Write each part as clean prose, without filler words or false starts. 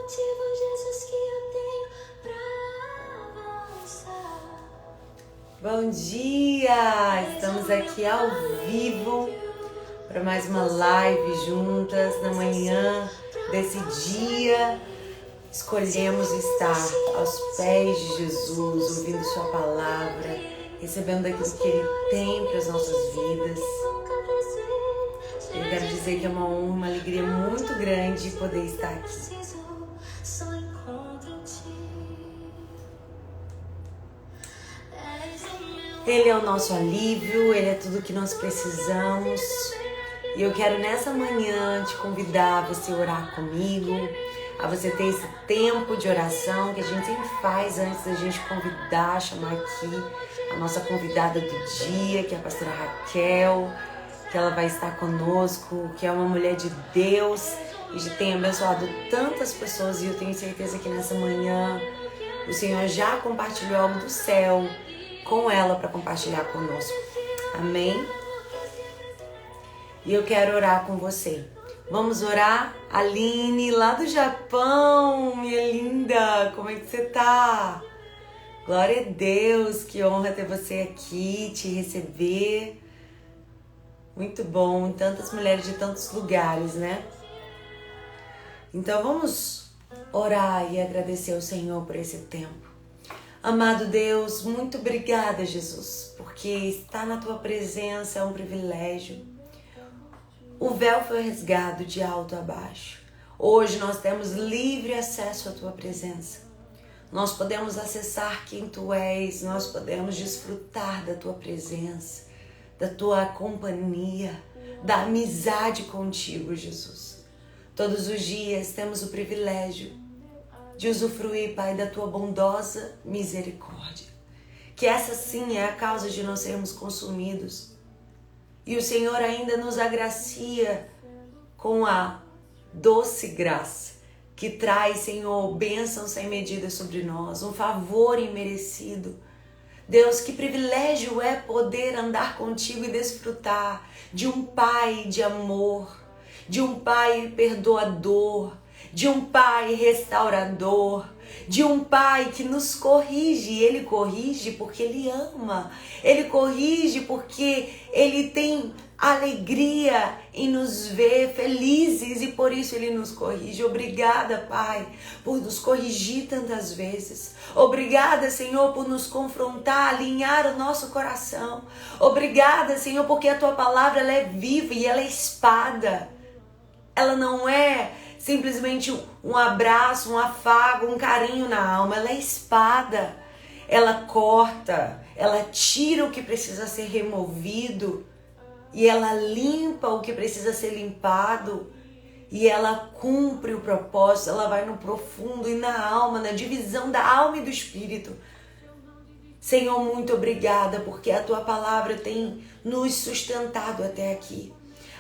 motivo, Jesus, que eu tenho pra avançar. Bom dia! Estamos aqui ao vivo para mais uma live juntas na manhã desse dia. Escolhemos estar aos pés de Jesus, ouvindo Sua palavra, recebendo aquilo que Ele tem para as nossas vidas. Eu quero dizer que é uma honra, uma alegria muito grande poder estar aqui. Ele é o nosso alívio, Ele é tudo que nós precisamos. E eu quero nessa manhã te convidar a você orar comigo, a você ter esse tempo de oração que a gente sempre faz antes da gente convidar, chamar aqui a nossa convidada do dia, que é a pastora Raquel, que ela vai estar conosco, que é uma mulher de Deus e tem abençoado tantas pessoas, e eu tenho certeza que nessa manhã o Senhor já compartilhou algo do céu com ela para compartilhar conosco. Amém? E eu quero orar com você. Vamos orar? Aline, lá do Japão, minha linda, como é que você tá? Glória a Deus, que honra ter você aqui, te receber. Muito bom, tantas mulheres de tantos lugares, né? Então vamos orar e agradecer ao Senhor por esse tempo. Amado Deus, muito obrigada, Jesus, porque estar na Tua presença é um privilégio. O véu foi rasgado de alto a baixo. Hoje nós temos livre acesso à Tua presença. Nós podemos acessar quem Tu és, nós podemos desfrutar da Tua presença, da Tua companhia, da amizade contigo, Jesus. Todos os dias temos o privilégio de usufruir, Pai, da Tua bondosa misericórdia. Que essa sim é a causa de não sermos consumidos. E o Senhor ainda nos agracia com a doce graça que traz, Senhor, bênção sem medida sobre nós, um favor imerecido. Deus, que privilégio é poder andar contigo e desfrutar de um Pai de amor, de um Pai perdoador, de um Pai restaurador, de um Pai que nos corrige. Ele corrige porque Ele ama, Ele corrige porque Ele tem alegria em nos ver felizes e por isso Ele nos corrige. Obrigada, Pai, por nos corrigir tantas vezes. Obrigada, Senhor, por nos confrontar, alinhar o nosso coração. Obrigada, Senhor, porque a Tua palavra ela é viva e ela é espada. Ela não é simplesmente um abraço, um afago, um carinho na alma. Ela é espada. Ela corta, ela tira o que precisa ser removido e ela limpa o que precisa ser limpado e ela cumpre o propósito. Ela vai no profundo e na alma, na divisão da alma e do espírito. Senhor, muito obrigada porque a Tua palavra tem nos sustentado até aqui.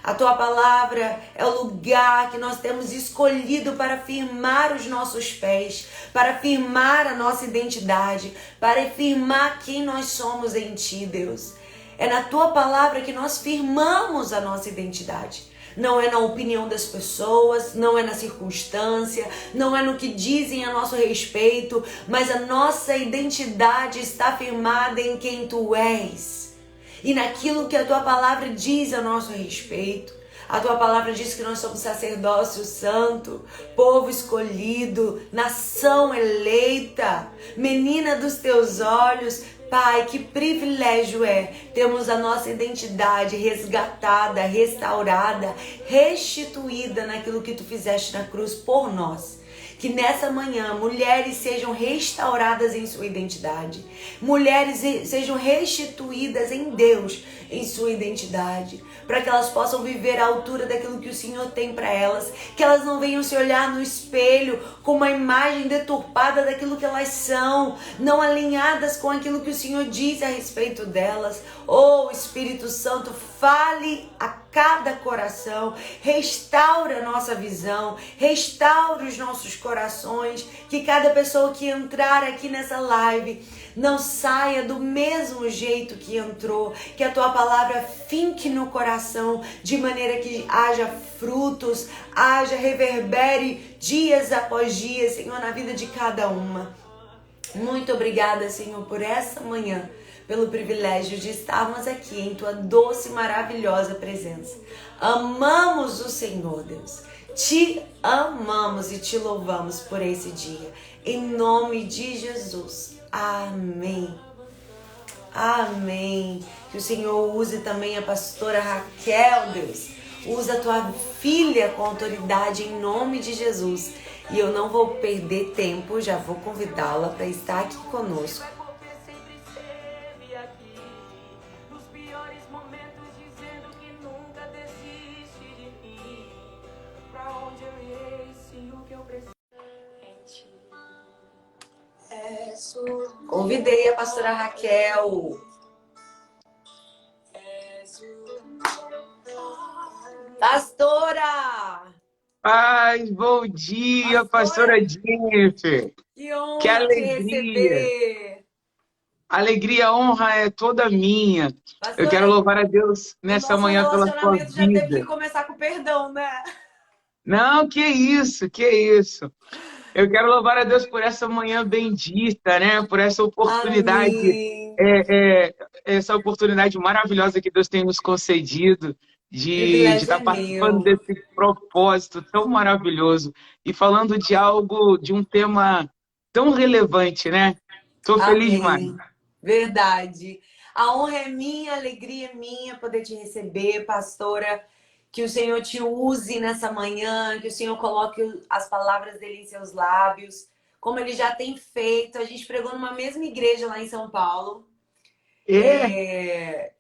A Tua palavra é o lugar que nós temos escolhido para firmar os nossos pés, para firmar a nossa identidade, para firmar quem nós somos em Ti, Deus. É na Tua palavra que nós firmamos a nossa identidade. Não é na opinião das pessoas, não é na circunstância, não é no que dizem a nosso respeito, mas a nossa identidade está firmada em quem Tu és. E naquilo que a Tua palavra diz a nosso respeito. A Tua palavra diz que nós somos sacerdócio santo, povo escolhido, nação eleita, menina dos Teus olhos. Pai, que privilégio é termos a nossa identidade resgatada, restaurada, restituída naquilo que Tu fizeste na cruz por nós. Que nessa manhã mulheres sejam restauradas em sua identidade. Mulheres sejam restituídas em Deus em sua identidade. Para que elas possam viver à altura daquilo que o Senhor tem para elas. Que elas não venham se olhar no espelho com uma imagem deturpada daquilo que elas são. Não alinhadas com aquilo que o Senhor diz a respeito delas. Oh, Espírito Santo, fale a cada coração, restaura a nossa visão, restaura os nossos corações, que cada pessoa que entrar aqui nessa live não saia do mesmo jeito que entrou, que a tua palavra finque no coração, de maneira que haja frutos, haja reverbere dias após dias, Senhor, na vida de cada uma. Muito obrigada, Senhor, por essa manhã, pelo privilégio de estarmos aqui em tua doce e maravilhosa presença. Amamos o Senhor, Deus. Te amamos e te louvamos por esse dia. Em nome de Jesus. Amém. Amém. Que o Senhor use também a pastora Raquel, Deus. Usa a tua filha com autoridade em nome de Jesus. E eu não vou perder tempo, já vou convidá-la para estar aqui conosco. Convidei a pastora Raquel. Pastora! Paz, bom dia, pastora Jennifer. Que honra Que te alegria. receber. Alegria, honra é toda minha. Pastora, Eu quero louvar a Deus o nessa nosso manhã pela sua relacionamento já teve que vida. começar com perdão, né? Não, que isso, que isso. Eu quero louvar a Deus por essa manhã bendita, né? Por essa oportunidade, Amém. essa oportunidade maravilhosa que Deus tem nos concedido de Privilégio estar é participando meu. desse propósito tão maravilhoso e falando de algo, de um tema tão relevante, né? Estou feliz demais. Amém. Verdade. A honra é minha, a alegria é minha poder te receber, pastora. Que o Senhor te use nessa manhã, que o Senhor coloque as palavras dele em seus lábios, como ele já tem feito. A gente pregou numa mesma igreja lá em São Paulo.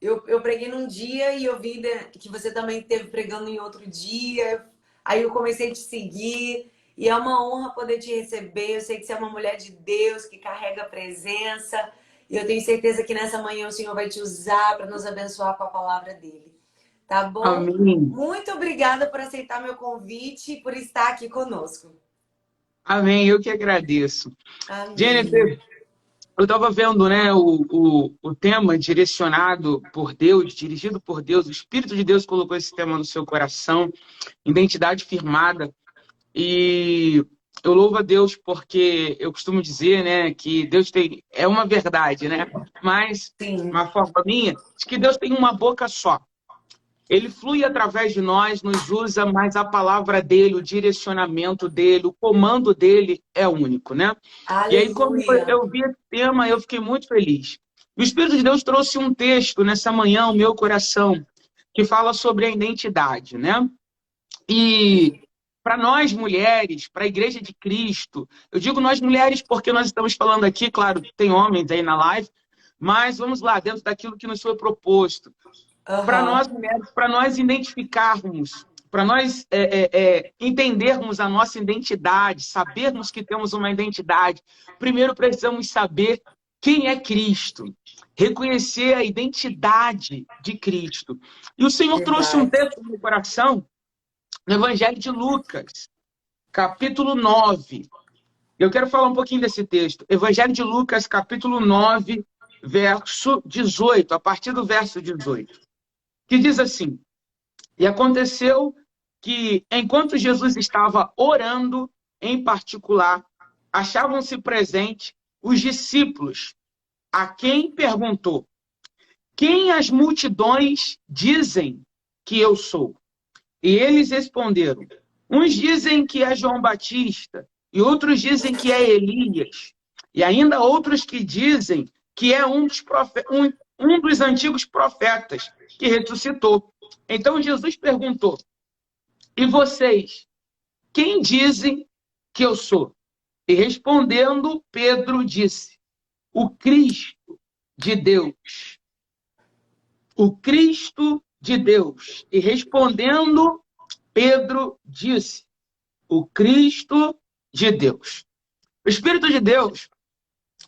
Eu preguei num dia e eu vi que você também esteve pregando em outro dia. Aí eu comecei a te seguir. E é uma honra poder te receber. Eu sei que você é uma mulher de Deus, que carrega a presença. E eu tenho certeza que nessa manhã o Senhor vai te usar para nos abençoar com a palavra dele. Tá bom? Amém. Muito obrigada por aceitar meu convite e por estar aqui conosco. Amém, eu que agradeço. Amém. Jennifer, eu estava vendo, né, o tema direcionado por Deus, dirigido por Deus, o Espírito de Deus colocou esse tema no seu coração, identidade firmada. E eu louvo a Deus porque eu costumo dizer, né, que Deus é uma verdade, né? Mas, Sim. uma forma minha, de que Deus tem uma boca só. Ele flui através de nós, nos usa, mas a palavra dele, o direcionamento dele, o comando dele é único, né? Aleluia. E aí, quando eu vi esse tema, eu fiquei muito feliz. O Espírito de Deus trouxe um texto nessa manhã ao meu coração, que fala sobre a identidade, né? E para nós mulheres, para a Igreja de Cristo, eu digo nós mulheres porque nós estamos falando aqui, claro, tem homens aí na live, mas vamos lá, dentro daquilo que nos foi proposto. Para nós mulheres, para nós identificarmos, para nós entendermos a nossa identidade, sabermos que temos uma identidade, primeiro precisamos saber quem é Cristo, reconhecer a identidade de Cristo. E o Senhor trouxe um texto no meu coração, no Evangelho de Lucas, capítulo 9. Eu quero falar um pouquinho desse texto. Evangelho de Lucas, capítulo 9, verso 18, a partir do verso 18. Que diz assim: e aconteceu que, enquanto Jesus estava orando, em particular, achavam-se presentes os discípulos, a quem perguntou: quem as multidões dizem que eu sou? E eles responderam: uns dizem que é João Batista, e outros dizem que é Elias, e ainda outros que dizem que é um dos antigos profetas que ressuscitou. Então Jesus perguntou: e vocês, quem dizem que eu sou? E respondendo, Pedro disse: o Cristo de Deus. O Cristo de Deus. E respondendo, Pedro disse: o Cristo de Deus. O Espírito de Deus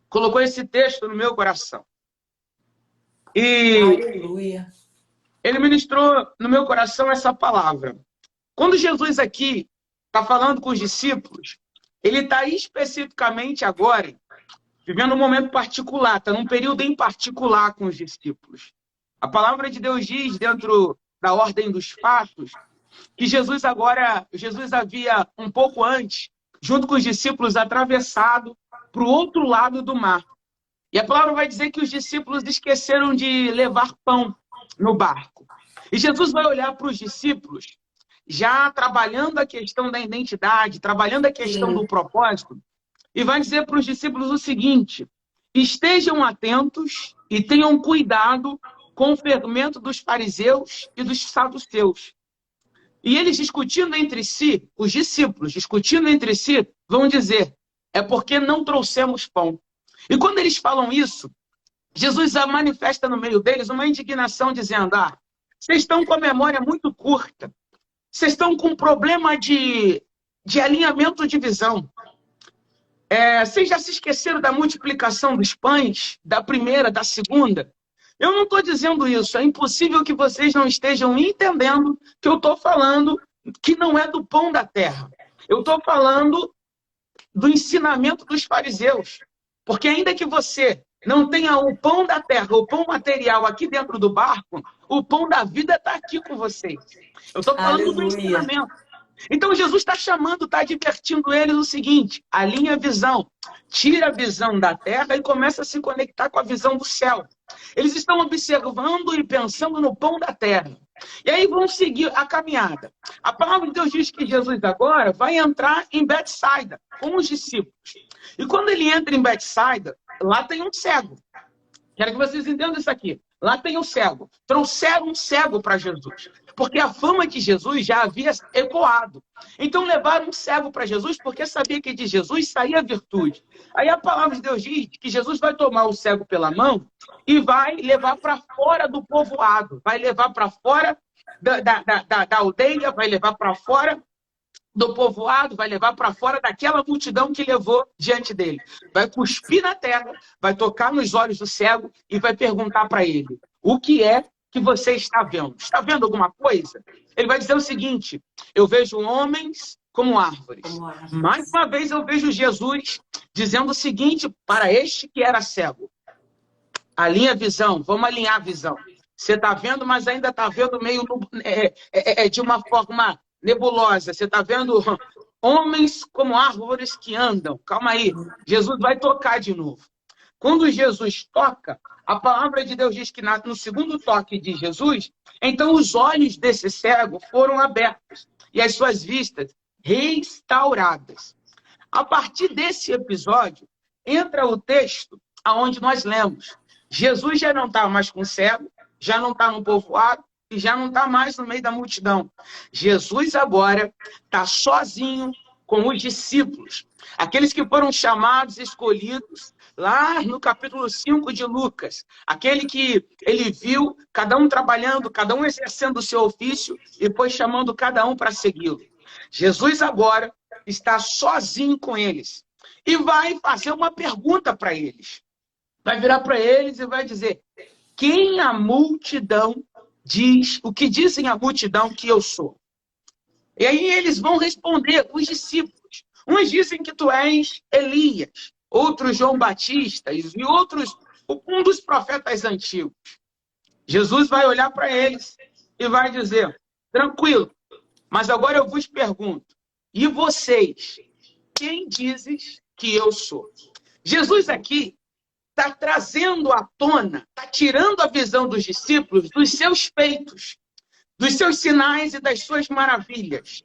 colocou esse texto no meu coração. E aleluia. ele ministrou no meu coração essa palavra. Quando Jesus aqui está falando com os discípulos, ele está especificamente agora vivendo um momento particular, está num período em particular com os discípulos. A palavra de Deus diz, dentro da ordem dos fatos, que Jesus havia, um pouco antes, junto com os discípulos, atravessado para o outro lado do mar. E a palavra vai dizer que os discípulos esqueceram de levar pão no barco. E Jesus vai olhar para os discípulos, já trabalhando a questão da identidade, trabalhando a questão do propósito, e vai dizer para os discípulos o seguinte: estejam atentos e tenham cuidado com o fermento dos fariseus e dos saduceus. E eles discutindo entre si, os discípulos discutindo entre si, vão dizer: é porque não trouxemos pão. E quando eles falam isso, Jesus manifesta no meio deles uma indignação, dizendo: vocês estão com a memória muito curta, vocês estão com um problema de alinhamento de visão. Vocês já se esqueceram da multiplicação dos pães, da primeira, da segunda? Eu não estou dizendo isso, é impossível que vocês não estejam entendendo que eu estou falando que não é do pão da terra. Eu estou falando do ensinamento dos fariseus. Porque ainda que você não tenha o pão da terra, o pão material aqui dentro do barco, o pão da vida está aqui com vocês. Eu estou falando do ensinamento. Então Jesus está chamando, está advertindo eles o seguinte: alinha a visão, tira a visão da terra e começa a se conectar com a visão do céu. Eles estão observando e pensando no pão da terra. E aí vão seguir a caminhada. A palavra de Deus diz que Jesus agora vai entrar em Betsaida com os discípulos. E quando ele entra em Betsaida, lá tem um cego. Quero que vocês entendam isso aqui. Lá tem um cego. Trouxeram um cego para Jesus. Porque a fama de Jesus já havia ecoado. Então levaram um cego para Jesus porque sabia que de Jesus saía virtude. Aí a palavra de Deus diz que Jesus vai tomar o cego pela mão e vai levar para fora do povoado. Vai levar para fora da aldeia, vai levar para fora do povoado, vai levar para fora daquela multidão que levou diante dele. Vai cuspir na terra, vai tocar nos olhos do cego e vai perguntar para ele: o que é que você está vendo? Está vendo alguma coisa? Ele vai dizer o seguinte: eu vejo homens como árvores. Mais uma vez eu vejo Jesus dizendo o seguinte para este que era cego: alinha a visão, vamos alinhar a visão. Você está vendo, mas ainda está vendo meio de uma forma nebulosa. Você está vendo homens como árvores que andam. Calma aí, Jesus vai tocar de novo. Quando Jesus toca, a palavra de Deus diz que no segundo toque de Jesus, então os olhos desse cego foram abertos e as suas vistas restauradas. A partir desse episódio, entra o texto aonde nós lemos. Jesus já não está mais com o cego, já não está no povoado, e já não está mais no meio da multidão. Jesus agora está sozinho com os discípulos, aqueles que foram chamados, escolhidos, lá no capítulo 5 de Lucas, aquele que ele viu cada um trabalhando, cada um exercendo o seu ofício e foi chamando cada um para segui-lo. Jesus agora está sozinho com eles e vai fazer uma pergunta para eles. Vai virar para eles e vai dizer: quem a multidão diz, o que dizem a multidão que eu sou? E aí eles vão responder, os discípulos. Uns dizem que tu és Elias, outros João Batista e outros um dos profetas antigos. Jesus vai olhar para eles e vai dizer: tranquilo, mas agora eu vos pergunto, e vocês, quem dizes que eu sou? Jesus aqui está trazendo à tona, está tirando a visão dos discípulos dos seus feitos, dos seus sinais e das suas maravilhas.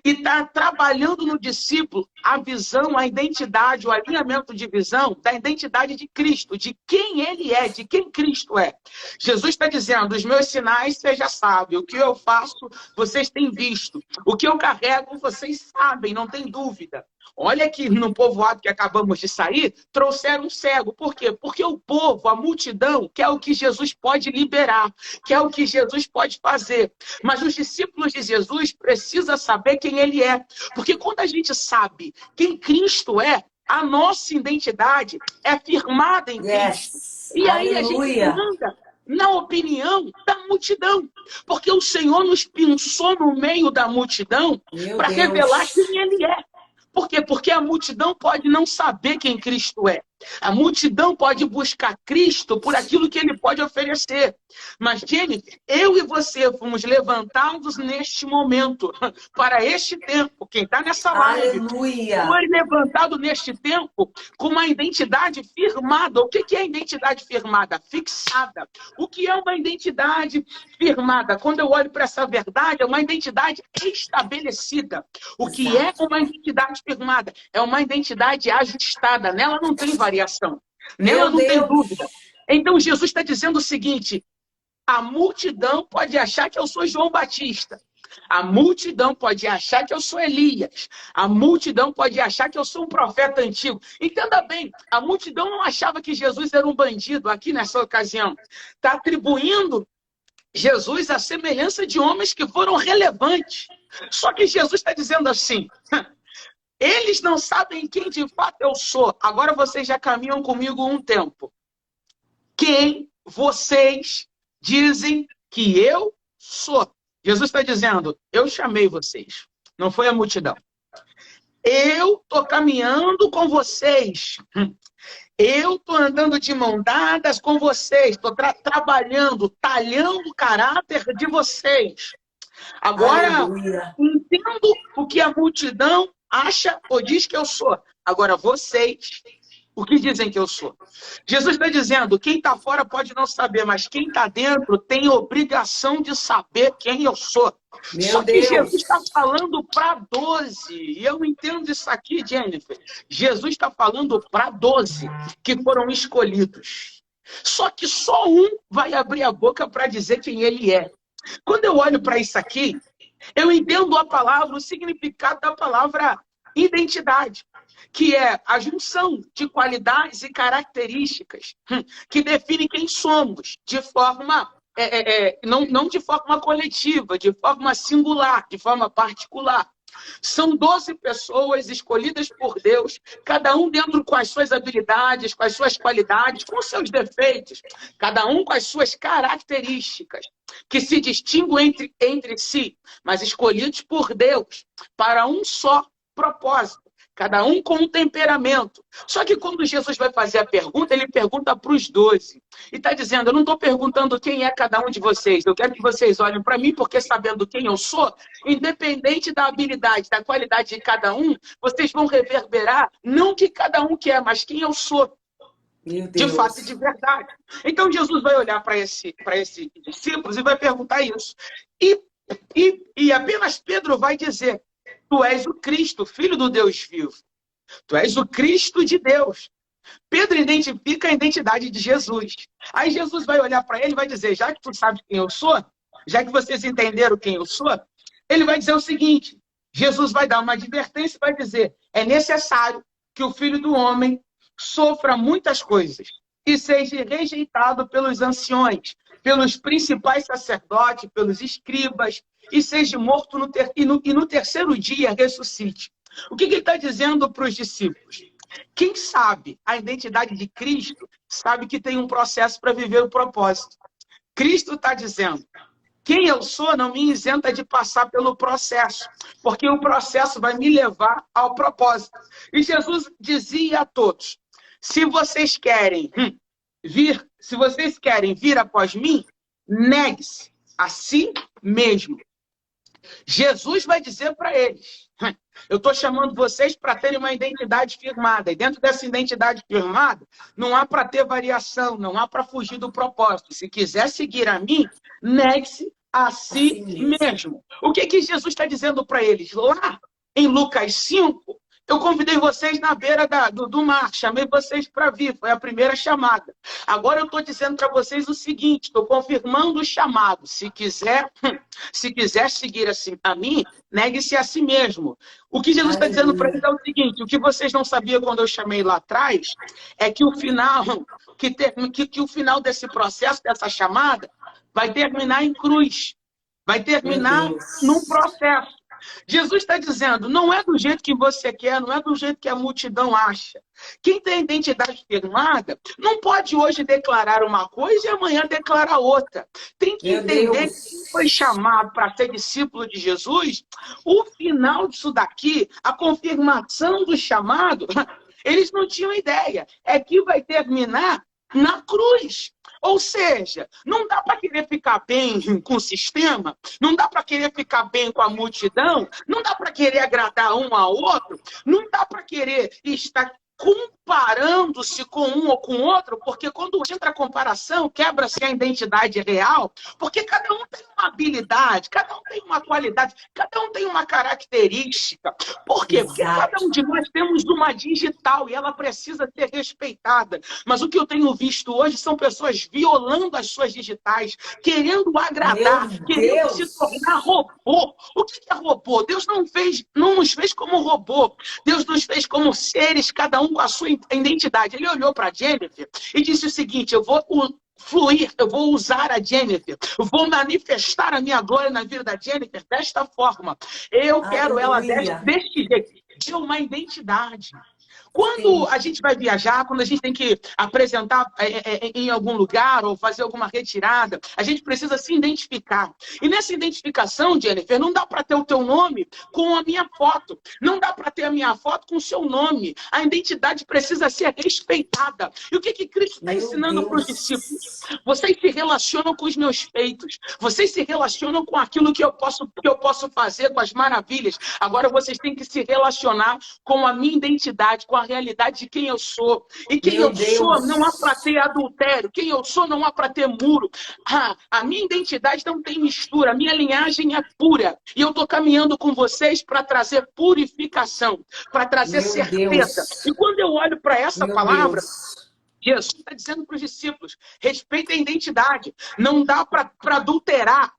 E está trabalhando no discípulo a visão, a identidade, o alinhamento de visão da identidade de Cristo, de quem ele é, de quem Cristo é. Jesus está dizendo: os meus sinais vocês já sabem, o que eu faço vocês têm visto, o que eu carrego vocês sabem, não tem dúvida. Olha que no povoado que acabamos de sair, trouxeram um cego. Por quê? Porque o povo, a multidão, quer o que Jesus pode liberar, quer o que Jesus pode fazer. Mas os discípulos de Jesus precisam saber quem ele é. Porque quando a gente sabe quem Cristo é, a nossa identidade é firmada em Cristo. E aí a gente anda na opinião da multidão. Porque o Senhor nos pensou no meio da multidão Meu para revelar Deus. quem Ele é. Por quê? Porque a multidão pode não saber quem Cristo é. A multidão pode buscar Cristo por aquilo que Ele pode oferecer. Mas, Jennifer, eu e você fomos levantados neste momento, para este tempo. Quem está nessa live Aleluia. foi levantado neste tempo com uma identidade firmada. O que é a identidade firmada? Fixada. O que é uma identidade firmada? Quando eu olho para essa verdade, é uma identidade estabelecida. O que é uma identidade firmada? É uma identidade ajustada. Nela não tem variação. Nela Meu não tem Deus. dúvida. Então Jesus está dizendo o seguinte: a multidão pode achar que eu sou João Batista. A multidão pode achar que eu sou Elias. A multidão pode achar que eu sou um profeta antigo. Entenda bem, a multidão não achava que Jesus era um bandido aqui nessa ocasião. Está atribuindo Jesus à semelhança de homens que foram relevantes. Só que Jesus está dizendo assim: eles não sabem quem de fato eu sou. Agora vocês já caminham comigo um tempo. Quem vocês dizem que eu sou? Jesus está dizendo: eu chamei vocês. Não foi a multidão. Eu estou caminhando com vocês. Eu estou andando de mão dadas com vocês. Estou trabalhando, talhando o caráter de vocês. Agora, Aleluia. entendo o que a multidão acha ou diz que eu sou. Agora, vocês, o que dizem que eu sou? Jesus está dizendo: quem está fora pode não saber, mas quem está dentro tem obrigação de saber quem eu sou. Meu Só que Deus. Jesus está falando para 12. E eu entendo isso aqui, Jennifer. Jesus está falando para 12 que foram escolhidos. Só que só um vai abrir a boca para dizer quem ele é. Quando eu olho para isso aqui, eu entendo a palavra, o significado da palavra identidade, que é a junção de qualidades e características que definem quem somos, de forma, não de forma coletiva, de forma singular, de forma particular. São 12 pessoas escolhidas por Deus, cada um dentro com as suas habilidades, com as suas qualidades, com os seus defeitos, cada um com as suas características, que se distinguem entre si, mas escolhidos por Deus para um só propósito. Cada um com um temperamento. Só que quando Jesus vai fazer a pergunta, ele pergunta para os 12. E está dizendo: eu não estou perguntando quem é cada um de vocês. Eu quero que vocês olhem para mim, porque sabendo quem eu sou, independente da habilidade, da qualidade de cada um, vocês vão reverberar não o que cada um quer, mas quem eu sou. Meu De Deus. fato e de verdade. Então Jesus vai olhar para esses discípulos e vai perguntar isso. E apenas Pedro vai dizer: tu és o Cristo, Filho do Deus vivo. Tu és o Cristo de Deus. Pedro identifica a identidade de Jesus. Aí Jesus vai olhar para ele e vai dizer: já que tu sabes quem eu sou, já que vocês entenderam quem eu sou, ele vai dizer o seguinte: Jesus vai dar uma advertência e vai dizer: é necessário que o Filho do Homem sofra muitas coisas e seja rejeitado pelos anciões, pelos principais sacerdotes, pelos escribas, e seja morto no terceiro dia ressuscite. O que ele está dizendo para os discípulos? Quem sabe a identidade de Cristo sabe que tem um processo para viver o propósito. Cristo está dizendo: quem eu sou não me isenta de passar pelo processo, porque o processo vai me levar ao propósito. E Jesus dizia a todos: se vocês querem vir após mim, negue-se a si mesmo. Jesus vai dizer para eles: eu estou chamando vocês para terem uma identidade firmada. E dentro dessa identidade firmada, não há para ter variação, não há para fugir do propósito. Se quiser seguir a mim, negue-se a si mesmo. O que Jesus está dizendo para eles? Lá em Lucas 5, eu convidei vocês na beira do mar, chamei vocês para vir, foi a primeira chamada. Agora eu estou dizendo para vocês o seguinte, estou confirmando o chamado. Se quiser seguir assim a mim, negue-se a si mesmo. O que Jesus está dizendo para eles é o seguinte: o que vocês não sabiam quando eu chamei lá atrás, é que o final, que o final desse processo, dessa chamada, vai terminar em cruz. Vai terminar num processo. Jesus está dizendo, não é do jeito que você quer, não é do jeito que a multidão acha. Quem tem identidade firmada não pode hoje declarar uma coisa e amanhã declarar outra. Tem que Meu entender que Deus. quem foi chamado para ser discípulo de Jesus, o final disso daqui, a confirmação do chamado, eles não tinham ideia. É que vai terminar na cruz. Ou seja, não dá para querer ficar bem com o sistema, não dá para querer ficar bem com a multidão, não dá para querer agradar um ao outro, não dá para querer estar comparando-se com um ou com outro, porque quando entra a comparação, quebra-se a identidade real, porque cada um tem uma habilidade, cada um tem uma qualidade, cada um tem uma característica. Por quê? Porque cada um de nós temos uma digital e ela precisa ser respeitada. Mas o que eu tenho visto hoje são pessoas violando as suas digitais, querendo agradar, Meu querendo Deus. se tornar robô. O que é robô? Deus não nos fez como robô. Deus nos fez como seres, cada um com a sua identidade. Ele olhou para Jennifer e disse o seguinte, eu vou fluir, eu vou usar a Jennifer, eu vou manifestar a minha glória na vida da Jennifer desta forma. Eu quero ela Aleluia. deste jeito. Deu uma identidade. Quando a gente vai viajar, quando a gente tem que apresentar em algum lugar ou fazer alguma retirada, a gente precisa se identificar. E nessa identificação, Jennifer, não dá para ter o teu nome com a minha foto. Não dá para ter a minha foto com o seu nome. A identidade precisa ser respeitada. E o que Cristo está ensinando para os discípulos? Vocês se relacionam com os meus feitos. Vocês se relacionam com aquilo que eu posso fazer, com as maravilhas. Agora vocês têm que se relacionar com a minha identidade, com a realidade de quem eu sou. E quem eu sou não há para ter adultério. Quem eu sou não há para ter muro. A minha identidade não tem mistura. A minha linhagem é pura. E eu estou caminhando com vocês para trazer purificação, para trazer certeza. E quando eu olho para essa palavra, Jesus está dizendo para os discípulos, respeita a identidade. Não dá para adulterar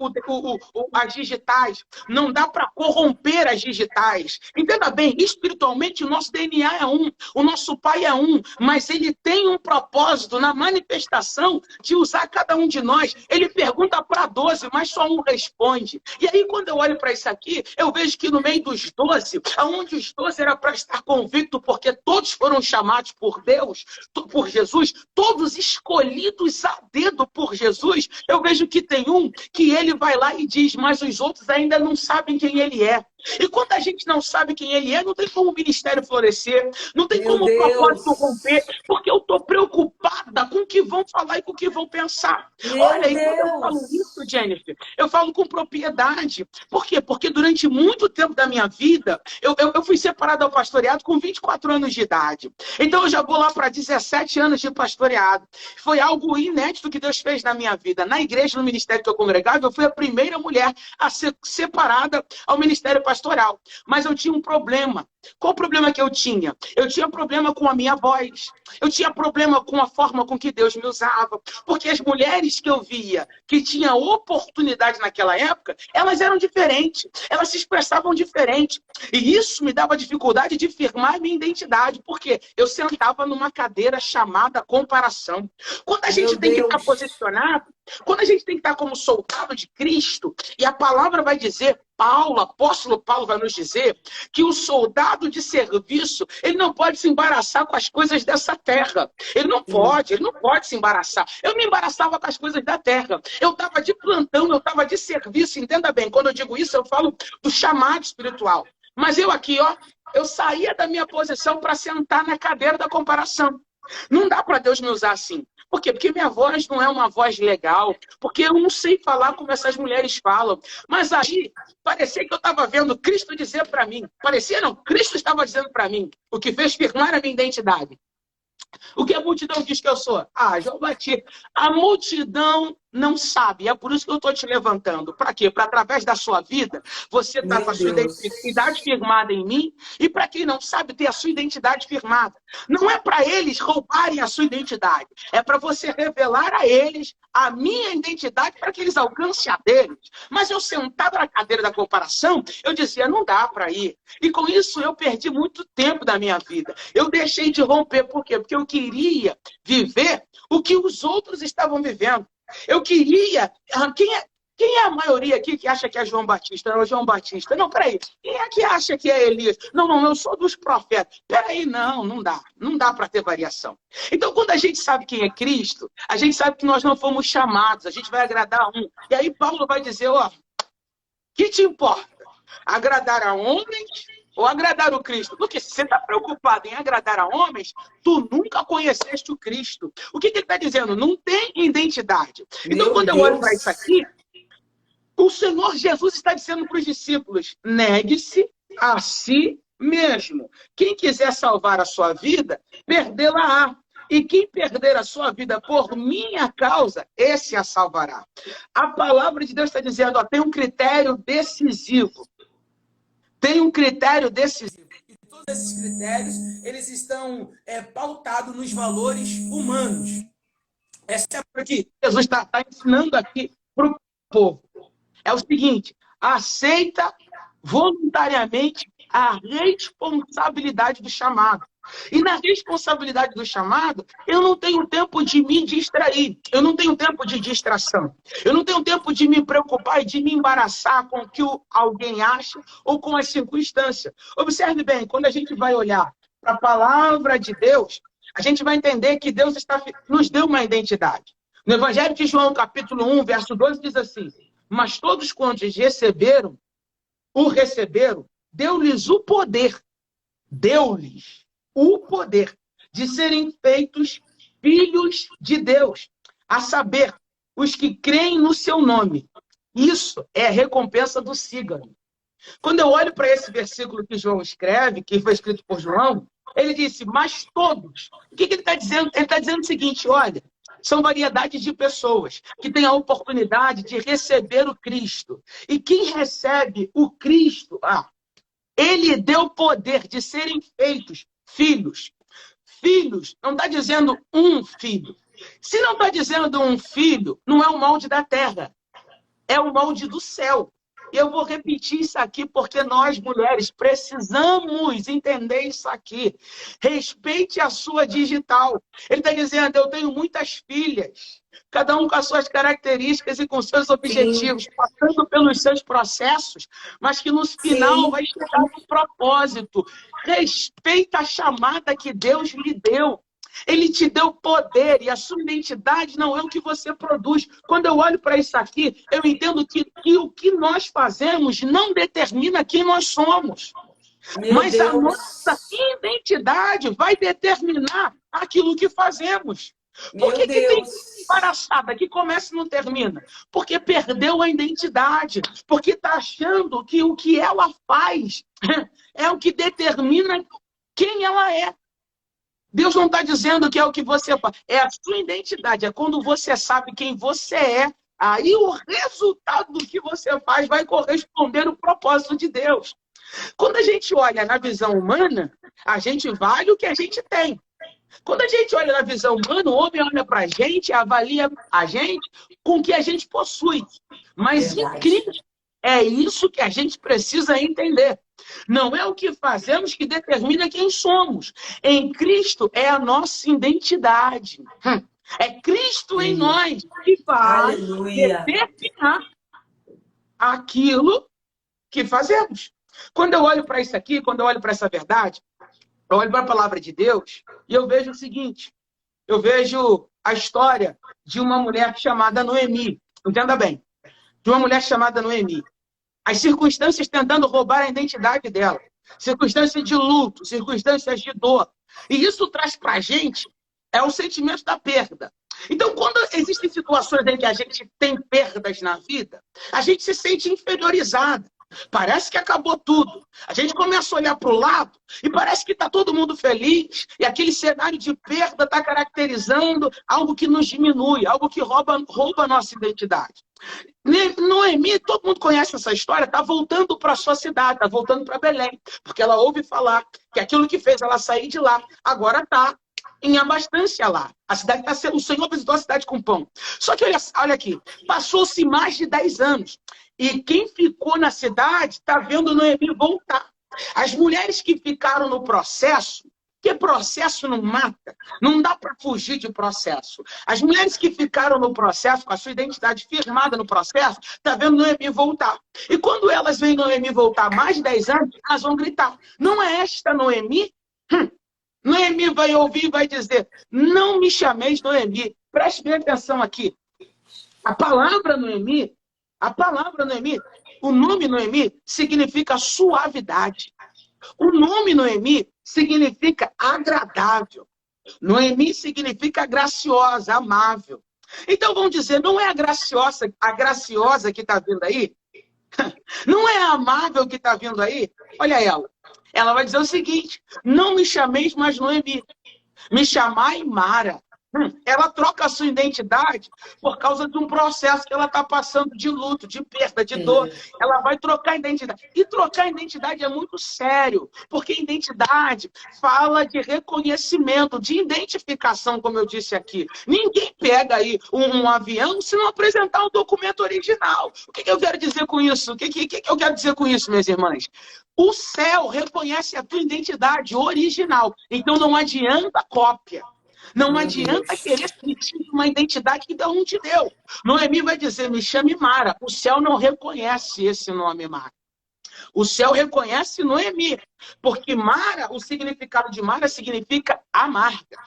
as digitais. Não dá para corromper as digitais. Entenda bem, espiritualmente o nosso DNA é um. O nosso Pai é um. Mas Ele tem um propósito na manifestação de usar cada um de nós. Ele pergunta para 12, mas só um responde. E aí quando eu olho para isso aqui, eu vejo que no meio dos 12, onde os 12 era para estar convicto, porque todos foram chamados por Deus, por Jesus, todos escolhidos a dedo por Jesus, eu vejo que tem um que ele vai lá e diz, mas os outros ainda não sabem quem ele é. E quando a gente não sabe quem ele é, não tem como o ministério florescer, não tem como o propósito romper, porque eu estou preocupada com o que vão falar e com o que vão pensar. Olha, e quando eu falo isso, Jennifer, eu falo com propriedade. Por quê? Porque durante muito tempo da minha vida, eu fui separado ao pastoreado com 24 anos de idade. Então eu já vou lá para 17 anos de pastoreado. Foi algo inédito que Deus fez na minha vida. Na igreja, no ministério que eu congregava, eu fui a primeira mulher a ser separada ao ministério pastoral. Mas eu tinha um problema. Qual o problema que eu tinha? Eu tinha problema com a minha voz. Eu tinha problema com a forma com que Deus me usava. Porque as mulheres que eu via que tinham oportunidade naquela época, elas eram diferentes. Elas se expressavam diferente. E isso me dava dificuldade de firmar a minha identidade. Porque eu sentava numa cadeira chamada comparação. Quando a gente tem que estar posicionado, quando a gente tem que estar como soldado de Cristo, e a palavra vai dizer, Paulo, apóstolo Paulo vai nos dizer, que o soldado de serviço, ele não pode se embaraçar com as coisas dessa terra. Ele não pode se embaraçar. Eu me embaraçava com as coisas da terra. Eu estava de plantão, eu estava de serviço, entenda bem, quando eu digo isso, eu falo do chamado espiritual. Mas eu aqui, ó, eu saía da minha posição para sentar na cadeira da comparação. Não dá para Deus me usar assim. Por quê? Porque minha voz não é uma voz legal. Porque eu não sei falar como essas mulheres falam. Mas aí, parecia que eu estava vendo Cristo dizer para mim. Parecia não, Cristo estava dizendo para mim. O que fez firmar a minha identidade. O que a multidão diz que eu sou? João Batista. A multidão não sabe. É por isso que eu estou te levantando. Para quê? Para através da sua vida, você está com a sua identidade firmada em mim. E para quem não sabe, ter a sua identidade firmada. Não é para eles roubarem a sua identidade. É para você revelar a eles a minha identidade para que eles alcancem a deles. Mas eu sentado na cadeira da comparação, eu dizia, não dá para ir. E com isso eu perdi muito tempo da minha vida. Eu deixei de romper. Por quê? Porque eu queria viver o que os outros estavam vivendo. Eu queria... Quem é a maioria aqui que acha que é João Batista? Não, é João Batista. Não, peraí. Quem é que acha que é Elias? Não, não, eu sou dos profetas. Peraí, não, não dá. Não dá para ter variação. Então, quando a gente sabe quem é Cristo, a gente sabe que nós não fomos chamados, a gente vai agradar um. E aí Paulo vai dizer, ó, que te importa? Agradar a homens ou agradar o Cristo? Porque se você está preocupado em agradar a homens, tu nunca conheceste o Cristo. O que ele está dizendo? Não tem identidade. Então, Meu quando eu olho para Deus. isso aqui, o Senhor Jesus está dizendo para os discípulos, negue-se a si mesmo. Quem quiser salvar a sua vida, perdê-la-á. E quem perder a sua vida por minha causa, esse a salvará. A palavra de Deus está dizendo, ó, tem um critério decisivo. Tem um critério decisivo. E todos esses critérios, eles estão pautados nos valores humanos. Essa é o que Jesus está ensinando aqui para o povo. É o seguinte, aceita voluntariamente a responsabilidade do chamado. E na responsabilidade do chamado, eu não tenho tempo de me distrair. Eu não tenho tempo de distração. Eu não tenho tempo de me preocupar e de me embaraçar com o que alguém acha ou com as circunstâncias. Observe bem, quando a gente vai olhar para a palavra de Deus, a gente vai entender que Deus nos deu uma identidade. No Evangelho de João, capítulo 1, verso 12, diz assim, mas todos quantos receberam, deu-lhes o poder de serem feitos filhos de Deus, a saber, os que creem no seu nome. Isso é a recompensa do sígaro. Quando eu olho para esse versículo que João escreve, que foi escrito por João, ele disse, mas todos. O que ele está dizendo? Ele está dizendo o seguinte, olha, são variedades de pessoas que têm a oportunidade de receber o Cristo. E quem recebe o Cristo, ele deu poder de serem feitos filhos. Filhos, não está dizendo um filho. Se não está dizendo um filho, não é o molde da terra, é o molde do céu. E eu vou repetir isso aqui porque nós, mulheres, precisamos entender isso aqui. Respeite a sua digital. Ele está dizendo, eu tenho muitas filhas, cada um com as suas características e com seus objetivos, passando pelos seus processos, mas que no final vai chegar no propósito. Respeita a chamada que Deus lhe deu. Ele te deu poder e a sua identidade não é o que você produz. Quando eu olho para isso aqui, eu entendo que o que nós fazemos não determina quem nós somos. Mas a nossa identidade vai determinar aquilo que fazemos. Por que tem embaraçada que começa e não termina? Porque perdeu a identidade. Porque está achando que o que ela faz é o que determina quem ela é. Deus não está dizendo que é o que você faz. É a sua identidade. É quando você sabe quem você é. Aí o resultado do que você faz vai corresponder ao propósito de Deus. Quando a gente olha na visão humana, a gente vale o que a gente tem. Quando a gente olha na visão humana, o homem olha para a gente, avalia a gente com o que a gente possui. Mas em Cristo, é isso que a gente precisa entender. Não é o que fazemos que determina quem somos. Em Cristo é a nossa identidade. É Cristo em nós que vai determinar aquilo que fazemos. Quando eu olho para isso aqui, quando eu olho para essa verdade, eu olho para a palavra de Deus e eu vejo o seguinte. Eu vejo a história de uma mulher chamada Noemi. Entenda bem. De uma mulher chamada Noemi. As circunstâncias tentando roubar a identidade dela. Circunstâncias de luto, circunstâncias de dor. E isso traz para a gente o sentimento da perda. Então, quando existem situações em que a gente tem perdas na vida, a gente se sente inferiorizada. Parece que acabou tudo. A gente começa a olhar para o lado e parece que está todo mundo feliz. E aquele cenário de perda está caracterizando algo que nos diminui, algo que rouba a nossa identidade. Noemi, todo mundo conhece essa história, está voltando para a sua cidade, está voltando para Belém. Porque ela ouve falar que aquilo que fez ela sair de lá, agora está em abastança lá. A cidade está sendo, o Senhor visitou a cidade com pão. Só que olha aqui, passou-se mais de 10 anos. E quem ficou na cidade está vendo Noemi voltar. As mulheres que ficaram no processo Porque processo não mata. Não dá para fugir de processo. As mulheres que ficaram no processo, com a sua identidade firmada no processo, tá vendo Noemi voltar. E quando elas veem Noemi voltar mais de 10 anos, elas vão gritar: não é esta Noemi? Noemi vai ouvir e vai dizer: não me chameis Noemi. Preste bem atenção aqui. A palavra Noemi, o nome Noemi significa suavidade. O nome Noemi significa agradável. Noemi significa graciosa, amável. Então vamos dizer, não é a graciosa que está vindo aí? Não é a amável que está vindo aí? Olha ela. Ela vai dizer o seguinte: não me chameis mais Noemi, me chamai Mara. Ela troca a sua identidade por causa de um processo que ela está passando de luto, de perda, de dor. Ela vai trocar a identidade. E trocar a identidade é muito sério, porque identidade fala de reconhecimento, de identificação, como eu disse aqui. Ninguém pega aí um avião se não apresentar o documento original. O que eu quero dizer com isso? O que eu quero dizer com isso, minhas irmãs? O céu reconhece a tua identidade original. Então não adianta cópia. Não adianta querer sentir uma identidade que Deus não te deu. Noemi vai dizer: me chame Mara. O céu não reconhece esse nome Mara. O céu reconhece Noemi. Porque Mara, o significado de Mara significa amarga.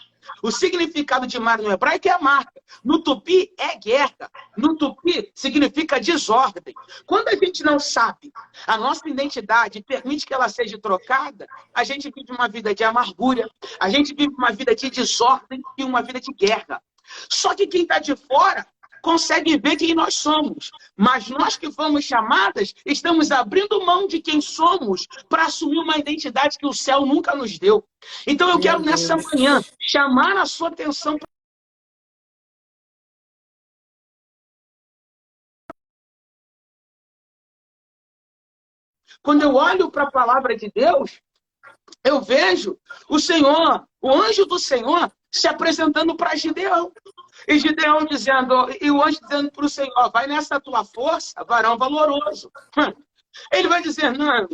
O significado de Mara no hebraico é amarga. No tupi é guerra. No tupi significa desordem. Quando a gente não sabe a nossa identidade e permite que ela seja trocada, a gente vive uma vida de amargura, a gente vive uma vida de desordem e uma vida de guerra. Só que quem está de fora consegue ver quem nós somos. Mas nós que fomos chamadas, estamos abrindo mão de quem somos para assumir uma identidade que o céu nunca nos deu. Então eu quero nessa manhã chamar a sua atenção. Quando eu olho para a palavra de Deus, eu vejo o Senhor, o anjo do Senhor, se apresentando para Gideão. E Gideão dizendo, e o anjo dizendo para o Senhor: vai nessa tua força, varão valoroso. Ele vai dizer: não,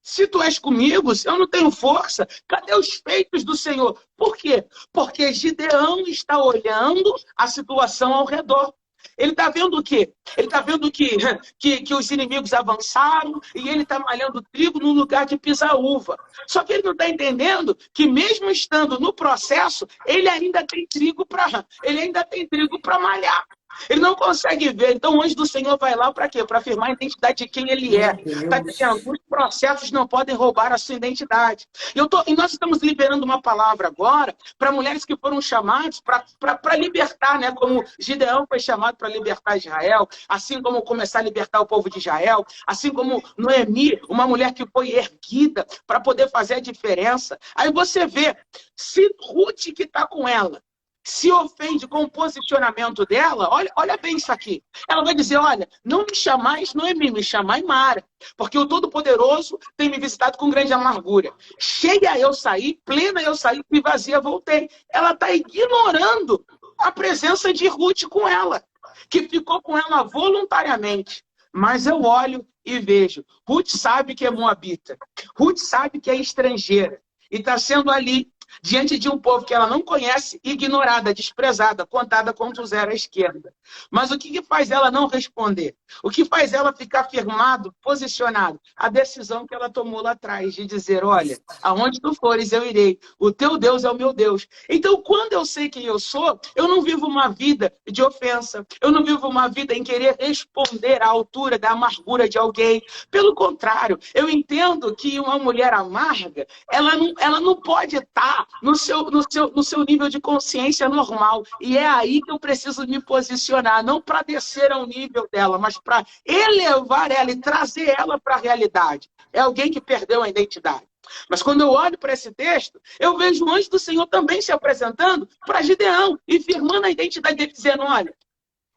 se tu és comigo, se eu não tenho força, cadê os feitos do Senhor? Por quê? Porque Gideão está olhando a situação ao redor. Ele está vendo o quê? Ele está vendo que os inimigos avançaram e ele está malhando trigo no lugar de pisar uva. Só que ele não está entendendo que mesmo estando no processo, ele ainda tem trigo para malhar. Ele não consegue ver. Então o anjo do Senhor vai lá para quê? Para afirmar a identidade de quem ele é. Está dizendo: os processos não podem roubar a sua identidade. E nós estamos liberando uma palavra agora para mulheres que foram chamadas para libertar, né? Como Gideão foi chamado para libertar Israel, assim como começar a libertar o povo de Israel, assim como Noemi, uma mulher que foi erguida para poder fazer a diferença. Aí você vê, se Ruth, que está com ela, se ofende com o posicionamento dela, olha bem isso aqui. Ela vai dizer: olha, não me chamais Noemi, me chamai Mara, porque o Todo-Poderoso tem me visitado com grande amargura. Cheia eu saí, plena eu saí, e vazia voltei. Ela está ignorando a presença de Ruth com ela, que ficou com ela voluntariamente. Mas eu olho e vejo, Ruth sabe que é moabita, Ruth sabe que é estrangeira, e está sendo ali, diante de um povo que ela não conhece, ignorada, desprezada, contada contra o zero à esquerda. Mas o que faz ela não responder? O que faz ela ficar firmado, posicionado? A decisão que ela tomou lá atrás, de dizer: olha, aonde tu fores eu irei, o teu Deus é o meu Deus. Então, quando eu sei quem eu sou, eu não vivo uma vida de ofensa, eu não vivo uma vida em querer responder à altura da amargura de alguém. Pelo contrário, eu entendo que uma mulher amarga, ela não pode estar no seu nível de consciência normal. E é aí que eu preciso me posicionar, não para descer ao nível dela, mas para elevar ela e trazer ela para a realidade. É alguém que perdeu a identidade. Mas quando eu olho para esse texto, eu vejo o anjo do Senhor também se apresentando para Gideão e firmando a identidade dele, dizendo: olha,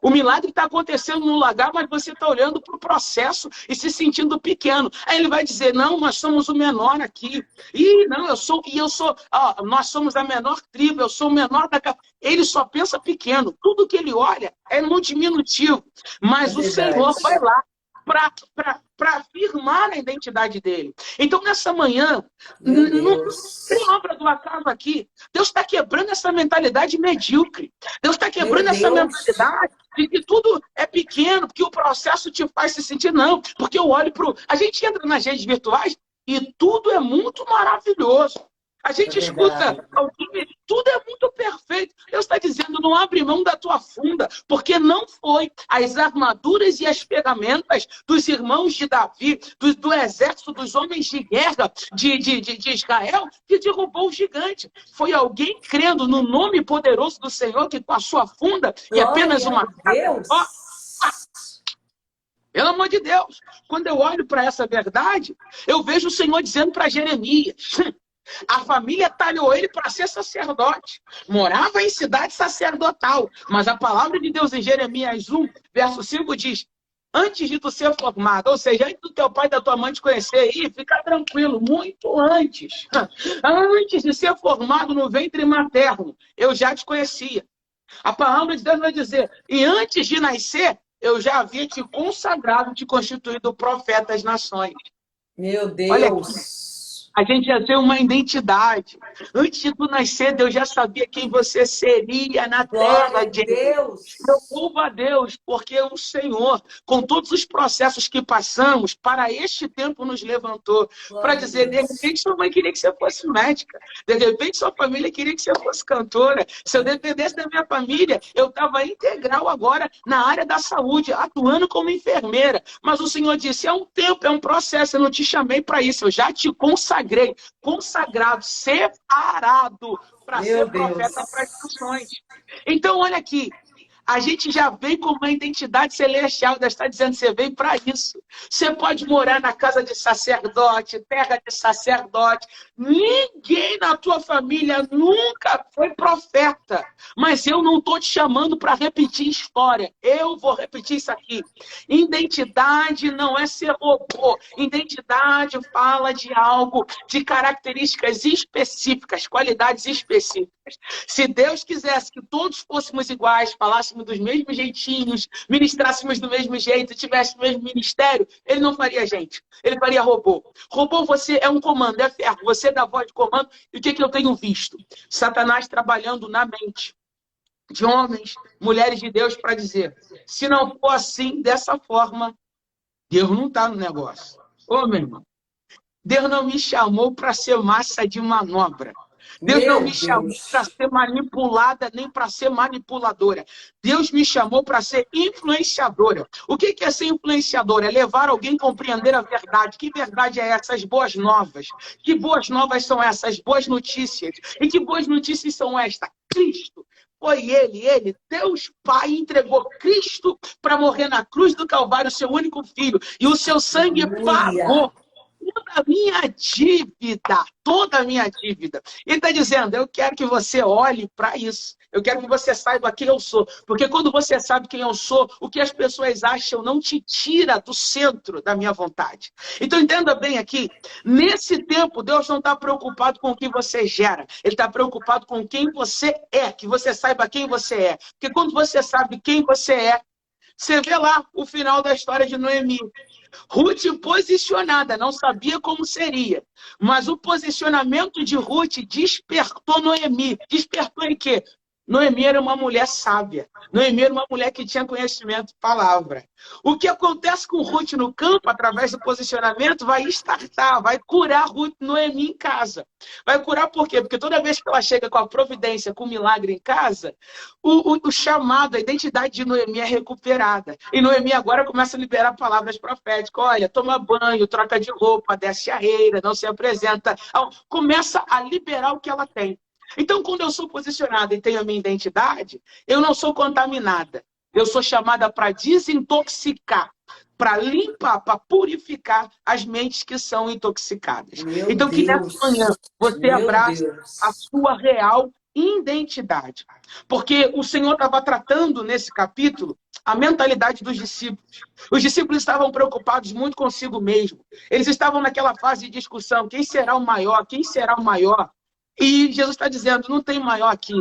o milagre está acontecendo no lagar, mas você está olhando para o processo e se sentindo pequeno. Aí ele vai dizer: não, nós somos o menor aqui. Nós somos a menor tribo, eu sou o menor da casa. Ele só pensa pequeno. Tudo que ele olha é no diminutivo. Mas o Senhor vai lá para afirmar a identidade dele. Então, nessa manhã, não tem obra do acaso aqui. Deus está quebrando essa mentalidade medíocre. Deus está quebrando Meu essa Deus. mentalidade de que tudo é pequeno, que o processo te faz se sentir, não. Porque eu olho para a gente entra nas redes virtuais e tudo é muito maravilhoso. A gente É verdade. escuta alguém, tudo é muito perfeito. Deus está dizendo, não abre mão da tua funda, porque não foi as armaduras e as ferramentas dos irmãos de Davi, do exército, dos homens de guerra de Israel, que derrubou o gigante. Foi alguém crendo no nome poderoso do Senhor, que com a sua funda e apenas Glória uma a Deus. pelo amor de Deus, quando eu olho para essa verdade, eu vejo o Senhor dizendo para Jeremias, a família talhou ele para ser sacerdote. Morava em cidade sacerdotal. Mas a palavra de Deus em Jeremias 1, verso 5 diz, antes de tu ser formado, ou seja, antes do teu pai e da tua mãe te conhecer aí, fica tranquilo, muito antes. Antes de ser formado no ventre materno, eu já te conhecia. A palavra de Deus vai dizer, e antes de nascer, eu já havia te consagrado, te constituído profeta às nações. Meu Olha aqui. Deus. A gente já tem uma identidade. Antes de tu nascer, Deus já sabia quem você seria na Glória terra. a Deus. Eu louvo a Deus, porque o Senhor, com todos os processos que passamos, para este tempo nos levantou. Para dizer, de repente, sua mãe queria que você fosse médica. De repente, sua família queria que você fosse cantora. Se eu dependesse da minha família, eu estava integral agora na área da saúde, atuando como enfermeira. Mas o Senhor disse, é um tempo, é um processo, eu não te chamei para isso, eu já te consagrei, consagrado, separado para ser profeta para as nações. Então, olha aqui, a gente já vem com uma identidade celestial, Deus está dizendo, você veio para isso. Você pode morar na casa de sacerdote, terra de sacerdote. Ninguém na tua família nunca foi profeta. Mas eu não estou te chamando para repetir história. Eu vou repetir isso aqui. Identidade não é ser robô. Identidade fala de algo, de características específicas, qualidades específicas. Se Deus quisesse que todos fôssemos iguais, falássemos dos mesmos jeitinhos, ministrássemos do mesmo jeito, tivéssemos o mesmo ministério, ele não faria gente. Ele faria robô. Robô, você é um comando, é ferro. Você dá voz de comando. E o que eu tenho visto? Satanás trabalhando na mente de homens, mulheres de Deus, para dizer, se não for assim, dessa forma, Deus não está no negócio. Ô, meu irmão, Deus não me chamou para ser massa de manobra. Deus não me chamou para ser manipulada, nem para ser manipuladora. Deus me chamou para ser influenciadora. O que é ser influenciadora? É levar alguém a compreender a verdade. Que verdade é essa? As boas novas. Que boas novas são essas? Boas notícias. E que boas notícias são estas? Cristo. Foi ele, Deus Pai, entregou Cristo para morrer na cruz do Calvário, seu único filho. E o seu sangue pagou toda a minha dívida, toda a minha dívida. Ele está dizendo, eu quero que você olhe para isso. Eu quero que você saiba quem eu sou. Porque quando você sabe quem eu sou, o que as pessoas acham não te tira do centro da minha vontade. Então entenda bem aqui, nesse tempo, Deus não está preocupado com o que você gera. Ele está preocupado com quem você é, que você saiba quem você é. Porque quando você sabe quem você é, você vê lá o final da história de Noemi. Ruth posicionada, não sabia como seria. Mas o posicionamento de Ruth despertou Noemi. Despertou em quê? Noemi era uma mulher sábia. Noemi era uma mulher que tinha conhecimento de palavra. O que acontece com Ruth no campo, através do posicionamento, vai estartar, vai curar Ruth, Noemi em casa. Vai curar por quê? Porque toda vez que ela chega com a providência, com o milagre em casa, o chamado, a identidade de Noemi é recuperada. E Noemi agora começa a liberar palavras proféticas. Olha, toma banho, troca de roupa, desce a reira, não se apresenta. Começa a liberar o que ela tem. Então, quando eu sou posicionada e tenho a minha identidade, eu não sou contaminada. Eu sou chamada para desintoxicar, para limpar, para purificar as mentes que são intoxicadas. Então, que nessa manhã você abrace a sua real identidade. Porque o Senhor estava tratando nesse capítulo a mentalidade dos discípulos. Os discípulos estavam preocupados muito consigo mesmo. Eles estavam naquela fase de discussão, quem será o maior, quem será o maior? E Jesus está dizendo, não tem maior aqui.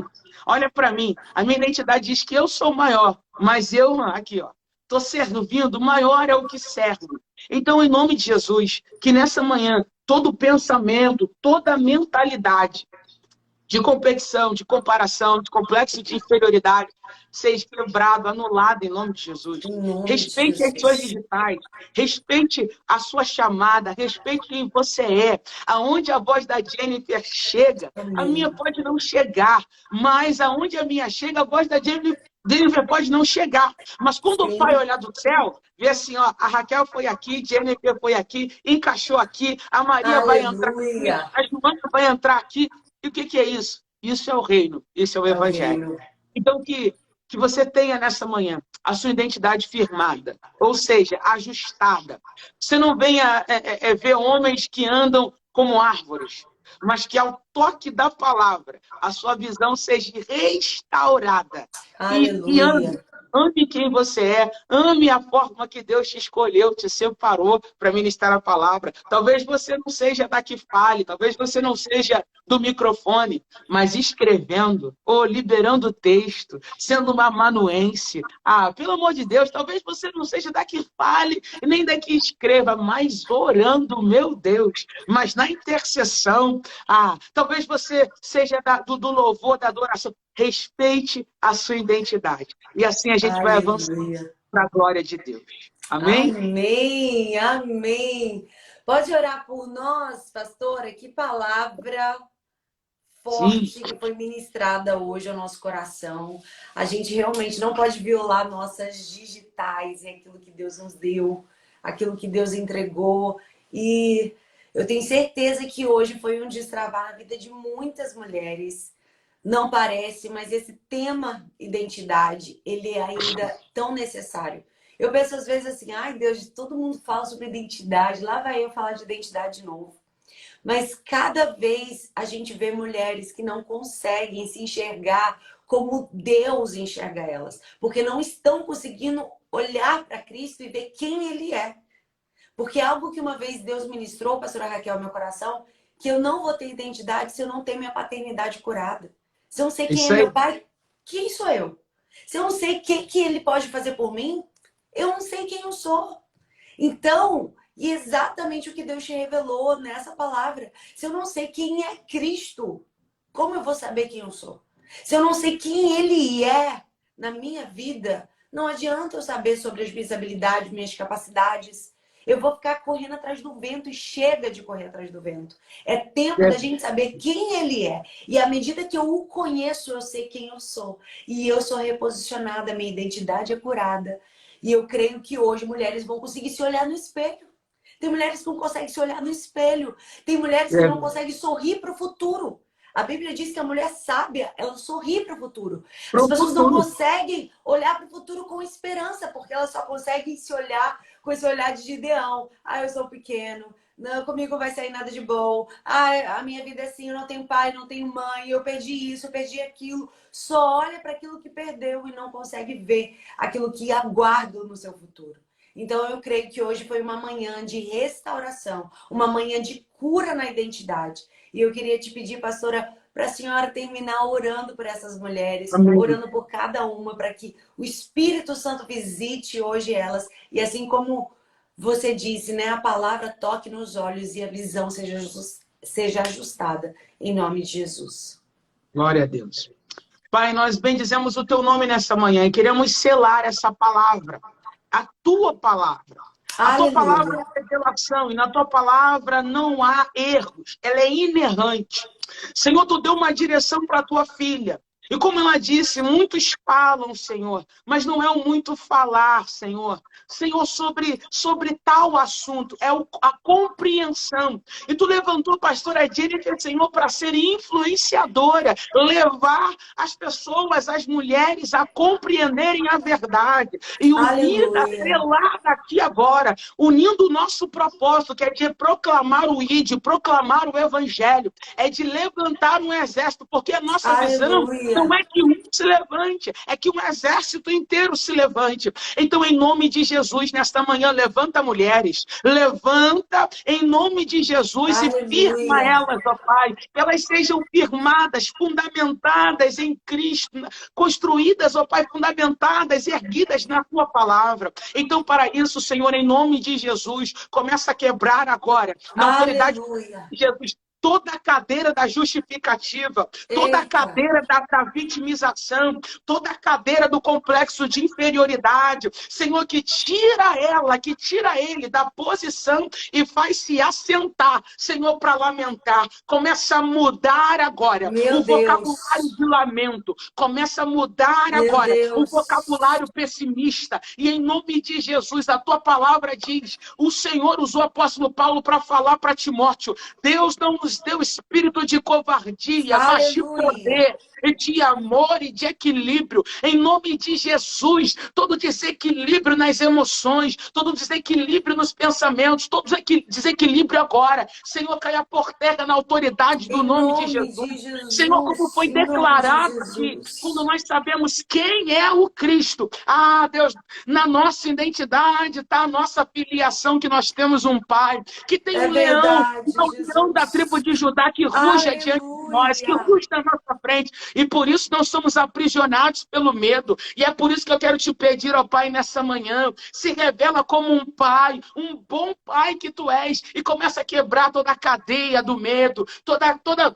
Olha para mim, a minha identidade diz que eu sou maior, mas eu, aqui, ó, estou servindo, maior é o que serve. Então, em nome de Jesus, que nessa manhã, todo pensamento, toda mentalidade de competição, de comparação, de complexo de inferioridade, seja quebrado, anulado em nome de Jesus. Em nome de Respeite as suas Jesus. digitais, respeite a sua chamada, respeite quem você é. Aonde a voz da Jennifer chega, a minha Amém. pode não chegar, mas aonde a minha chega, a voz da Jennifer pode não chegar. Mas quando o Pai Sim. olhar do céu, vê assim, ó, a Raquel foi aqui, Jennifer foi aqui, encaixou aqui, a Maria vai entrar aqui, Aleluia. a Joana vai entrar aqui. E o que é isso? Isso é o reino, isso é o É o evangelho. reino. Então, que você tenha nessa manhã a sua identidade firmada, ou seja, ajustada. Você não venha ver homens que andam como árvores, mas que ao toque da palavra, a sua visão seja restaurada. E ame. Aleluia. Ame quem você é, ame a forma que Deus te escolheu, te separou para ministrar a palavra. Talvez você não seja da que fale, talvez você não seja do microfone, mas escrevendo, ou liberando texto, sendo uma amanuense. Pelo amor de Deus, talvez você não seja da que fale, nem da que escreva, mas orando, meu Deus, mas na intercessão. Talvez você seja do louvor, da adoração. Respeite a sua identidade. E assim a gente vai avançar Aleluia. para a glória de Deus. Amém? Amém. Amém. Pode orar por nós, pastora? Que palavra forte Sim. que foi ministrada hoje ao nosso coração. A gente realmente não pode violar nossas digitais, é aquilo que Deus nos deu, aquilo que Deus entregou. E eu tenho certeza que hoje foi um destravar na vida de muitas mulheres. Não parece, mas esse tema identidade, ele é ainda tão necessário. Eu penso às vezes assim, ai Deus, todo mundo fala sobre identidade, lá vai eu falar de identidade de novo. Mas cada vez a gente vê mulheres que não conseguem se enxergar como Deus enxerga elas. Porque não estão conseguindo olhar para Cristo e ver quem Ele é. Porque algo que uma vez Deus ministrou, pastora Raquel, ao meu coração, que eu não vou ter identidade se eu não tenho minha paternidade curada. Se eu não sei quem Isso é aí. meu pai, quem sou eu? Se eu não sei o que Ele pode fazer por mim, eu não sei quem eu sou. Então, e exatamente o que Deus te revelou nessa palavra. Se eu não sei quem é Cristo, como eu vou saber quem eu sou? Se eu não sei quem Ele é na minha vida, não adianta eu saber sobre as minhas habilidades, minhas capacidades. Eu vou ficar correndo atrás do vento e chega de correr atrás do vento. É tempo da gente saber quem Ele é. E à medida que eu o conheço, eu sei quem eu sou. E eu sou reposicionada, minha identidade é curada. E eu creio que hoje mulheres vão conseguir se olhar no espelho. Tem mulheres que não conseguem se olhar no espelho. Tem mulheres que não conseguem sorrir para o futuro. A Bíblia diz que a mulher sábia, ela sorri para o futuro. As pessoas não conseguem olhar para o futuro com esperança, porque elas só conseguem se olhar com esse olhar de Gideão. Eu sou pequeno. Não, comigo vai sair nada de bom. A minha vida é assim, eu não tenho pai, não tenho mãe, eu perdi isso, eu perdi aquilo. Só olha para aquilo que perdeu e não consegue ver aquilo que aguarda no seu futuro. Então eu creio que hoje foi uma manhã de restauração, uma manhã de cura na identidade. E eu queria te pedir, pastora, para a senhora terminar orando por essas mulheres, Amém. orando por cada uma, para que o Espírito Santo visite hoje elas. E assim como você disse, né, a palavra toque nos olhos e a visão seja ajustada. Em nome de Jesus. Glória a Deus. Pai, nós bendizemos o teu nome nessa manhã e queremos selar essa palavra. A tua palavra. A tua palavra é revelação e na tua palavra não há erros. Ela é inerrante. Senhor, tu deu uma direção para a tua filha. E como ela disse, muitos falam, Senhor, mas não é o muito falar, Senhor. Senhor, sobre tal assunto, é a compreensão. E tu levantou a pastora Jennifer, Senhor, para ser influenciadora, levar as pessoas, as mulheres, a compreenderem a verdade. E unida, selada aqui agora, unindo o nosso propósito, que é de proclamar o ID, proclamar o evangelho, é de levantar um exército, porque a nossa visão Não é que um se levante, é que um exército inteiro se levante. Então, em nome de Jesus, nesta manhã, levanta mulheres, levanta em nome de Jesus e firma Aleluia. elas, ó Pai, que elas sejam firmadas, fundamentadas em Cristo, construídas, ó Pai, fundamentadas, erguidas na Tua palavra. Então, para isso, Senhor, em nome de Jesus, começa a quebrar agora, na autoridade Aleluia. de Jesus, toda a cadeira da justificativa, toda a Eita. cadeira da vitimização, toda a cadeira do complexo de inferioridade, Senhor, que tira ela, que tira ele da posição e faz se assentar, Senhor, para lamentar. Começa a mudar agora Meu o vocabulário Deus. de lamento, começa a mudar Meu agora o Deus. vocabulário pessimista, e em nome de Jesus, a tua palavra diz, o Senhor usou o apóstolo Paulo para falar para Timóteo, Deus não nos deu espírito de covardia, mas de Aleluia. poder, e de amor e de equilíbrio. Em nome de Jesus, todo desequilíbrio nas emoções, todo desequilíbrio nos pensamentos, todo desequilíbrio agora, Senhor, caia por terra na autoridade do Em nome de nome Jesus. de Senhor, como Jesus. foi Em nome de declarado aqui, quando Jesus. nós sabemos quem é o Cristo. Ah, Deus, na nossa identidade está a nossa filiação, que nós temos um Pai, que tem É um leão, verdade, então, o leão da tribo Jesus. de Judá que ruge diante de nós, que Aleluia. ruge na nossa frente, e por isso não somos aprisionados pelo medo. E é por isso que eu quero te pedir, ó Pai, nessa manhã, se revela como um pai, um bom pai que tu és, e começa a quebrar toda a cadeia do medo, toda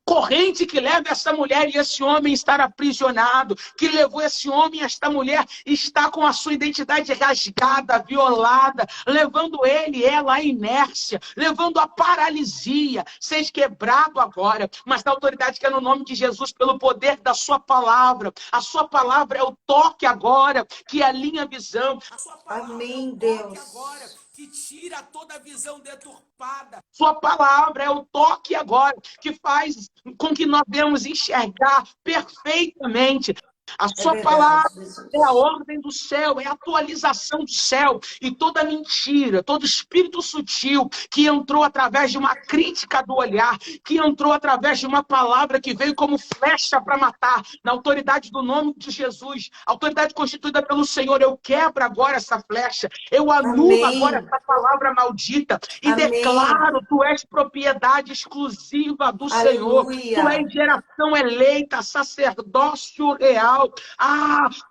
corrente que leva essa mulher e esse homem a estar aprisionado, que levou esse homem e esta mulher está com a sua identidade rasgada, violada, levando ele e ela à inércia, levando à paralisia. Seja quebrado agora, mas da autoridade que é no nome de Jesus, pelo poder da sua palavra. A sua palavra é o toque agora, que alinha a visão. A sua palavra é o Amém, toque agora, Deus. que tira toda a visão deturpada. Sua palavra é o toque agora, que faz com que nós devemos enxergar perfeitamente. A É sua verdade, palavra é a Jesus. ordem do céu, é a atualização do céu. E toda mentira, todo espírito sutil que entrou através de uma crítica do olhar, que entrou através de uma palavra que veio como flecha para matar, na autoridade do nome de Jesus, autoridade constituída pelo Senhor, eu quebro agora essa flecha, eu anulo agora Amém. essa palavra maldita e Amém. declaro, tu és propriedade exclusiva do Senhor, tu Aleluia. és geração eleita, sacerdócio real,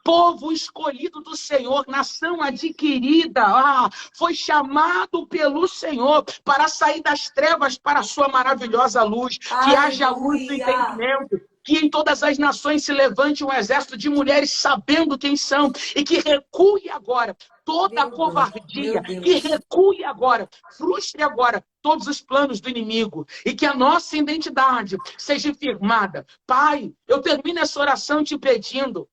povo escolhido do Senhor, nação adquirida, foi chamado pelo Senhor para sair das trevas para a sua maravilhosa luz, que haja luz do Aleluia. entendimento, que em todas as nações se levante um exército de mulheres sabendo quem são e que recue agora toda a Meu Deus. covardia, Meu que Deus. recue agora, frustre agora todos os planos do inimigo e que a nossa identidade seja firmada. Pai, eu termino essa oração te pedindo,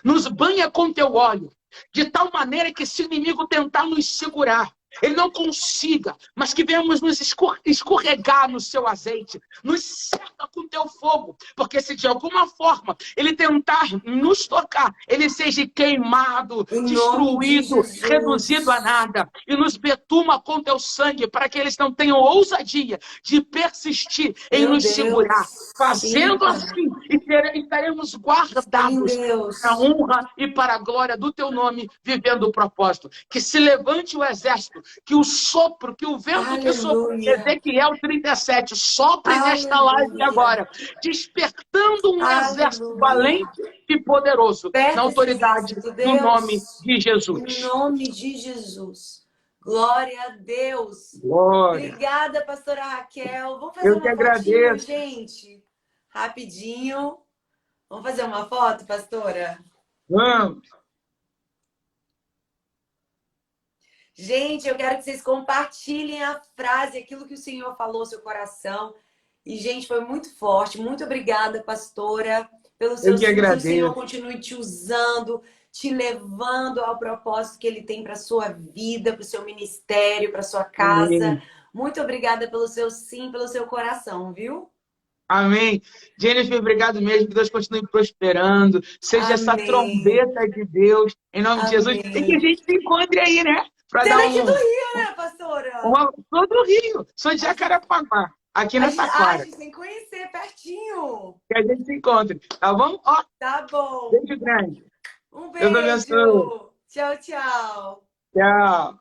nos banha com teu óleo, de tal maneira que se o inimigo tentar nos segurar, ele não consiga, mas que venhamos nos escorregar no seu azeite, nos cerca com teu fogo, porque se de alguma forma ele tentar nos tocar, ele seja queimado, Em nome de destruído, reduzido a Jesus. nada, e nos betuma com teu sangue, para que eles não tenham ousadia de persistir em Meu nos segurar. Deus. Sim, Fazendo Pai. assim, estaremos Sim, guardados para a Deus. honra e para a glória do teu nome, vivendo o propósito. Que se levante o exército, que o sopro, que o vento que soprou em Aleluia. Ezequiel 37 sopre nesta live Aleluia. agora, despertando um exército Aleluia. valente e poderoso, na Aperta esse autoridade exército, do nome Deus. de Em Jesus. nome de Jesus. Glória a Deus. Glória. Obrigada, pastora Raquel. Vamos fazer Eu que uma fotinho, agradeço. gente? Rapidinho. Vamos fazer uma foto, pastora? Vamos. Gente, eu quero que vocês compartilhem a frase, aquilo que o Senhor falou no seu coração. E, gente, foi muito forte. Muito obrigada, pastora, pelo seu Eu que sim. Que o Senhor agradeço. continue te usando, te levando ao propósito que Ele tem para a sua vida, para o seu ministério, para a sua casa. Amém. Muito obrigada pelo seu sim, pelo seu coração, viu? Amém. Jennifer, obrigado mesmo. Que Deus continue prosperando. Seja essa Amém. trombeta de Deus, em nome de Jesus. E que a Amém. gente se encontre aí, né? Para Você é dar daqui do Rio, né, pastora? Sou do Rio. Sou de Jacarepaguá, aqui A na gente, Taquara. a gente tem que conhecer pertinho. certinho. Que a gente se encontre. Tá bom? Ó, Tá bom. beijo grande. Um Deus abençoe. beijo. Tchau, tchau. Tchau.